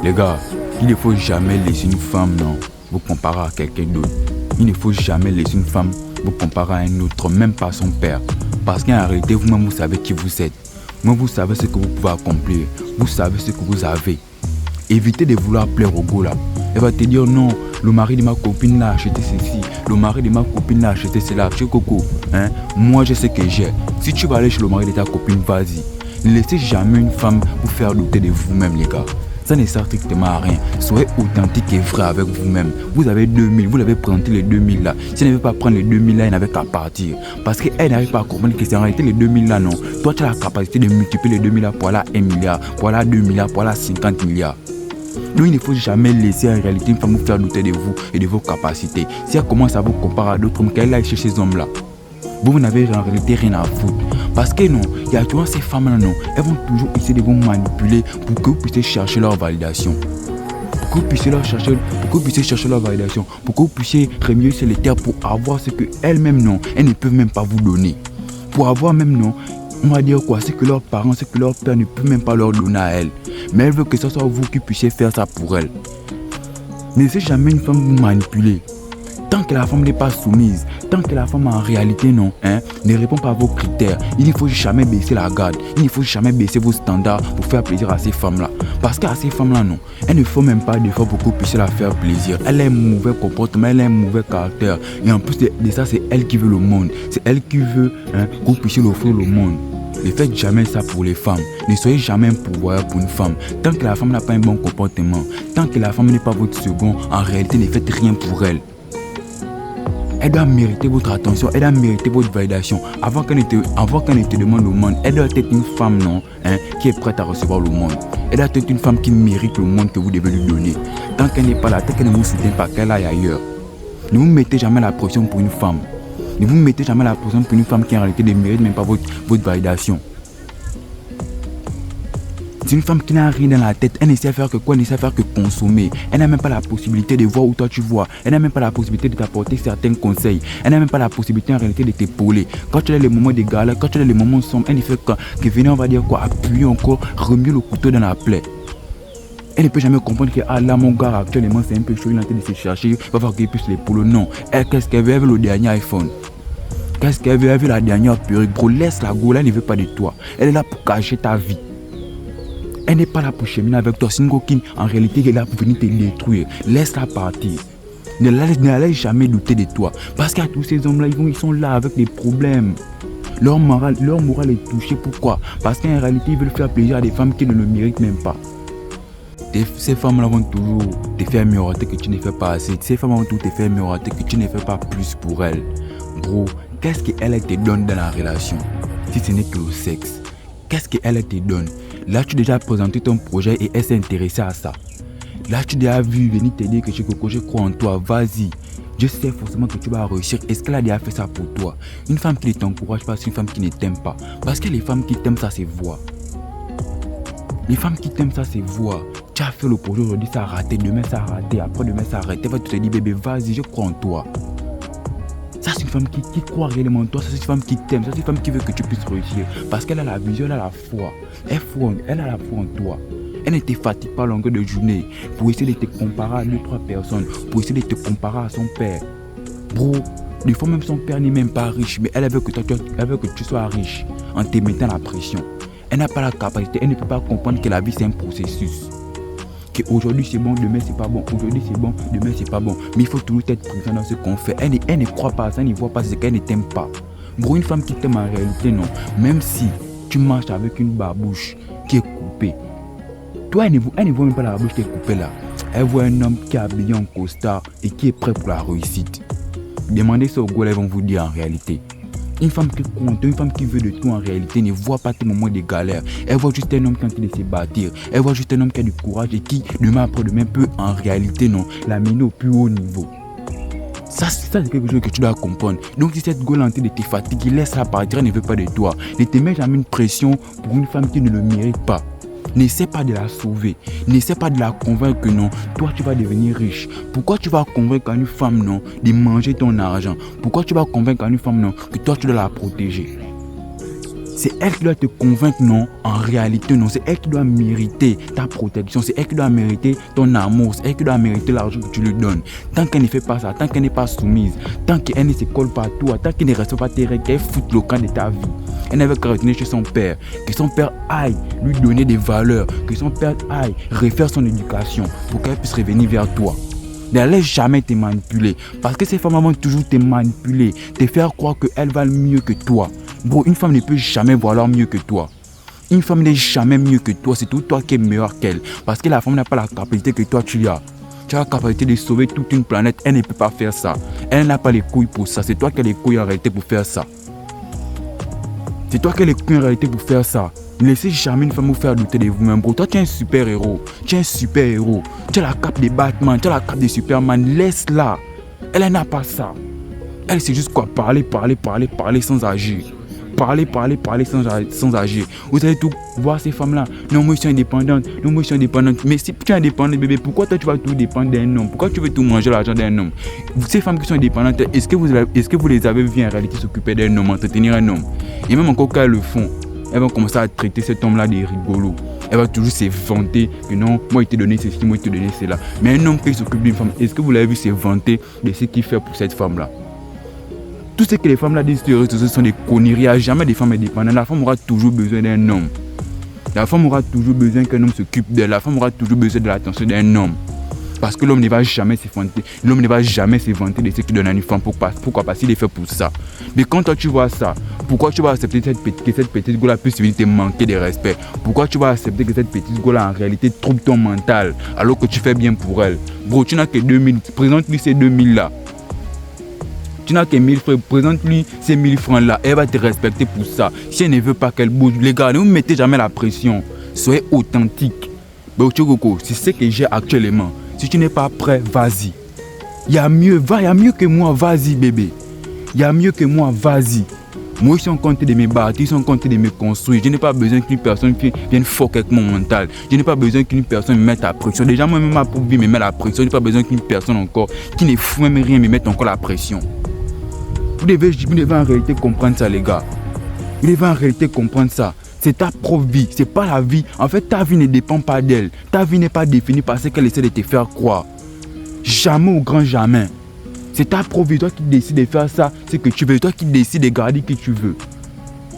Les gars, il ne faut jamais laisser une femme, non, vous comparer à quelqu'un d'autre. Il ne faut jamais laisser une femme vous comparer à un autre, même pas son père. Parce qu'en réalité, vous-même, vous savez qui vous êtes. Moi, vous savez ce que vous pouvez accomplir. Vous savez ce que vous avez. Évitez de vouloir plaire au go là. Elle va te dire non, le mari de ma copine l'a acheté ceci, le mari de ma copine l'a acheté cela. Chez Coco, hein? Moi je sais que j'ai. Si tu vas aller chez le mari de ta copine, vas-y. Ne laissez jamais une femme vous faire douter de vous-même, les gars. Ça ne sert strictement à rien. Soyez authentique et vrai avec vous-même. Vous avez 2000, vous l'avez présenté les 2000 là. Si elle ne veut pas prendre les 2000 là, elle n'avait qu'à partir. Parce qu'elle n'arrive pas à comprendre que c'est en réalité les 2000 là, non. Toi, tu as la capacité de multiplier les 2000 là pour aller à 1 milliard, pour aller à 2 milliards, pour aller à 50 milliards. Donc il ne faut jamais laisser en réalité une femme vous faire douter de vous et de vos capacités. Si elle commence à vous comparer à d'autres hommes, qu'elle aille chez ces hommes là. Vous n'avez en réalité rien à foutre. Parce que non, il y a toujours ces femmes là, non, elles vont toujours essayer de vous manipuler pour que vous puissiez chercher leur validation. Pour que vous puissiez chercher leur validation. Pour que vous puissiez remuer sur les terres pour avoir ce que elles-mêmes non, elles ne peuvent même pas vous donner. Pour avoir même non, on va dire quoi, c'est que leurs parents, c'est que leur père ne peut même pas leur donner à elles. Mais elle veut que ce soit vous qui puissiez faire ça pour elle. Ne laissez jamais une femme vous manipuler. Tant que la femme n'est pas soumise, tant que la femme en réalité non, ne répond pas à vos critères, il ne faut jamais baisser la garde, il ne faut jamais baisser vos standards pour faire plaisir à ces femmes-là. Parce qu'à ces femmes-là, non, elles ne font même pas d'efforts pour que vous puissiez la faire plaisir. Elle a un mauvais comportement, elle a un mauvais caractère. Et en plus de ça, c'est elle qui veut le monde. C'est elle qui veut que vous puissiez l'offrir le monde. Ne faites jamais ça pour les femmes. Ne soyez jamais un pourvoyeur pour une femme. Tant que la femme n'a pas un bon comportement, tant que la femme n'est pas votre second, en réalité, ne faites rien pour elle. Elle doit mériter votre attention, elle doit mériter votre validation. Avant qu'elle ne te demande le monde, elle doit être une femme non, qui est prête à recevoir le monde. Elle doit être une femme qui mérite le monde que vous devez lui donner. Tant qu'elle n'est pas là, tant qu'elle ne vous soutient pas, qu'elle aille ailleurs. Ne vous mettez jamais la pression pour une femme. Ne vous mettez jamais la pression pour une femme qui en réalité ne mérite même pas votre validation. C'est une femme qui n'a rien dans la tête, elle ne sait faire que quoi, elle ne sait faire que consommer. Elle n'a même pas la possibilité de voir où toi tu vois. Elle n'a même pas la possibilité de t'apporter certains conseils. Elle n'a même pas la possibilité en réalité de t'épauler. Quand tu as les moments de galère, quand tu as les moments sombres, elle ne fait que venir, on va dire quoi, appuyer encore, remuer le couteau dans la plaie. Elle ne peut jamais comprendre que là mon gars actuellement c'est un peu chaud, il est en train de se chercher, il va falloir qu'il puisse l'épauler. Non, elle qu'est-ce qu'elle veut? Elle veut le dernier iPhone. Qu'est-ce qu'elle veut? Elle veut la dernière perruque. Bro, laisse la go, elle ne veut pas de toi. Elle est là pour cacher ta vie. Elle n'est pas là pour cheminer avec toi. C'est une coquine, en réalité, elle est là pour venir te détruire. Laisse-la partir. Ne la laisse jamais douter de toi. Parce qu'à tous ces hommes-là, ils sont là avec des problèmes. Leur morale est touchée. Pourquoi? Parce qu'en réalité, ils veulent faire plaisir à des femmes qui ne le méritent même pas. Ces femmes-là vont toujours te faire miroiter que tu ne fais pas assez. Ces femmes vont toujours te faire miroiter que tu ne fais pas plus pour elles. Gros, qu'est-ce qu'elle te donne dans la relation? Si ce n'est que le sexe. Qu'est-ce qu'elle te donne? Là, tu as déjà présenté ton projet et elle s'est intéressée à ça. Là, tu as déjà vu venir te dire que je crois en toi, vas-y. Je sais forcément que tu vas réussir. Est-ce qu'elle a déjà fait ça pour toi? Une femme qui ne t'encourage pas, c'est une femme qui ne t'aime pas. Parce que les femmes qui t'aiment, ça se voit. Les femmes qui t'aiment, ça se voit. Tu as fait le projet aujourd'hui, ça a raté. Demain, ça a raté. Après-demain, ça a raté. Elle va te dire, bébé, vas-y, je crois en toi. Ça, c'est une femme qui croit réellement en toi. Ça, c'est une femme qui t'aime. Ça, c'est une femme qui veut que tu puisses réussir. Parce qu'elle a la vision, elle a la foi. Elle a la foi en toi. Elle ne te fatigue pas à longueur de journée pour essayer de te comparer à 2-3 personnes. Pour essayer de te comparer à son père. Bro, des fois même son père n'est même pas riche. Mais elle veut que tu sois riche en te mettant la pression. Elle n'a pas la capacité. Elle ne peut pas comprendre que la vie, c'est un processus. Aujourd'hui c'est bon, demain c'est pas bon. Aujourd'hui c'est bon, demain c'est pas bon. Mais il faut toujours être présent dans ce qu'on fait. Elle ne croit pas à ça, elle ne voit pas ce qu'elle ne t'aime pas. Gros, une femme qui t'aime en réalité, non. Même si tu marches avec une barbouche qui est coupée, toi elle ne voit même pas la barbouche qui est coupée là. Elle voit un homme qui est habillé en costard et qui est prêt pour la réussite. Demandez ça aux gars, elles vont vous dire en réalité. Une femme qui compte, une femme qui veut de tout en réalité ne voit pas tes moments de galère. Elle voit juste un homme qui est en train de se bâtir. Elle voit juste un homme qui a du courage et qui, demain après demain, peut en réalité non, l'amener au plus haut niveau. Ça, c'est quelque chose que tu dois comprendre. Donc si cette gueule en train de te fatiguer, laisse-la partir, elle ne veut pas de toi. Ne te mets jamais une pression pour une femme qui ne le mérite pas. N'essaie pas de la sauver. N'essaie pas de la convaincre que non, toi tu vas devenir riche. Pourquoi tu vas convaincre une femme non de manger ton argent? Pourquoi tu vas convaincre une femme non que toi tu dois la protéger? C'est elle qui doit te convaincre, non. En réalité, non. C'est elle qui doit mériter ta protection. C'est elle qui doit mériter ton amour. C'est elle qui doit mériter l'argent que tu lui donnes. Tant qu'elle ne fait pas ça, tant qu'elle n'est pas soumise, tant qu'elle ne se colle pas à toi, tant qu'elle ne respecte pas tes règles, qu'elle fout le camp de ta vie. Elle n'avait qu'à retourner chez son père. Que son père aille lui donner des valeurs. Que son père aille refaire son éducation pour qu'elle puisse revenir vers toi. Ne laisse jamais te manipuler. Parce que ces femmes vont toujours te manipuler. Te faire croire qu'elles valent mieux que toi. Bro, une femme ne peut jamais valoir mieux que toi. Une femme n'est jamais mieux que toi. C'est tout toi qui es meilleur qu'elle. Parce que la femme n'a pas la capacité que toi tu as. Tu as la capacité de sauver toute une planète. Elle ne peut pas faire ça. Elle n'a pas les couilles pour ça. C'est toi qui as les couilles en réalité pour faire ça. C'est toi qui as les couilles en réalité pour faire ça. Ne laissez jamais une femme vous faire douter de vous-même, bro. Toi, tu es un super héros. Tu es un super héros. Tu as la cape de Batman. Tu as la cape de Superman. Laisse-la. Elle n'a pas ça. Elle, c'est juste quoi? Parler sans agir. Parler sans agir. Vous allez tout voir ces femmes-là. Non, moi, je suis indépendante. Non, moi, je suis indépendante. Mais si tu es indépendante, bébé, pourquoi toi, tu vas tout dépendre d'un homme? Pourquoi tu veux tout manger l'argent d'un homme? Ces femmes qui sont indépendantes, est-ce que vous les avez vues en réalité s'occuper d'un homme, entretenir un homme? Et même encore quand elles le font, elles vont commencer à traiter cet homme-là de rigolo. Elle va toujours se vanter que non, moi il t'a donné ceci, moi il t'a donné cela. Mais un homme qui s'occupe d'une femme, est-ce que vous l'avez vu se vanter de ce qu'il fait pour cette femme-là? Tout ce que les femmes-là disent sur les réseaux sociaux sont des conneries. Il n'y a jamais des femmes indépendantes. La femme aura toujours besoin d'un homme. La femme aura toujours besoin qu'un homme s'occupe d'elle. La femme aura toujours besoin de l'attention d'un homme. Parce que l'homme ne va jamais se vanter. L'homme ne va jamais se vanter de ce qu'il donne à une femme. Pourquoi? Parce qu'il est fait pour ça. Mais quand toi tu vois ça, pourquoi tu vas accepter que cette petite go-là puisse venir te manquer de respect? Pourquoi tu vas accepter que cette petite go-là en réalité trouble ton mental alors que tu fais bien pour elle? Bro, tu n'as que 2000. Présente-lui ces 2000 là. Tu n'as que 1000 francs. Présente-lui ces 1000 francs là. Elle va te respecter pour ça. Si elle ne veut pas qu'elle bouge, les gars, ne vous mettez jamais la pression. Soyez authentique. Bro, c'est ce que j'ai actuellement. Si tu n'es pas prêt, vas-y. Il y a mieux que moi, vas-y bébé. Il y a mieux que moi, vas-y. Moi, je suis en train de me battre, je suis en train de me construire. Je n'ai pas besoin qu'une personne vienne fuck avec mon mental. Je n'ai pas besoin qu'une personne me mette la pression. Déjà, moi-même, ma pauvre vie me met la pression. Je n'ai pas besoin qu'une personne encore, qui ne fout même rien, me mette encore la pression. Vous devez en réalité comprendre ça, les gars. Vous devez en réalité comprendre ça. C'est ta propre vie, c'est pas la vie. En fait, ta vie ne dépend pas d'elle. Ta vie n'est pas définie par ce qu'elle essaie de te faire croire. Jamais au grand jamais. C'est ta propre vie, toi qui décides de faire ça, c'est que tu veux. Toi qui décides de garder qui tu veux.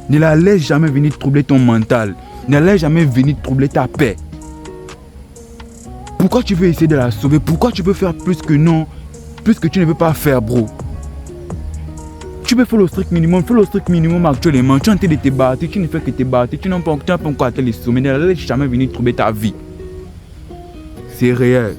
Ne la laisse jamais venir troubler ton mental. Ne la laisse jamais venir troubler ta paix. Pourquoi tu veux essayer de la sauver? Pourquoi tu veux faire plus que non? Plus que tu ne veux pas faire, bro. Tu peux faire le strict minimum actuellement. Tu es en train de te battre, tu ne fais que te battre, tu n'as pas encore atteint les sommets. Ne laisse jamais venir trouver ta vie. C'est réel.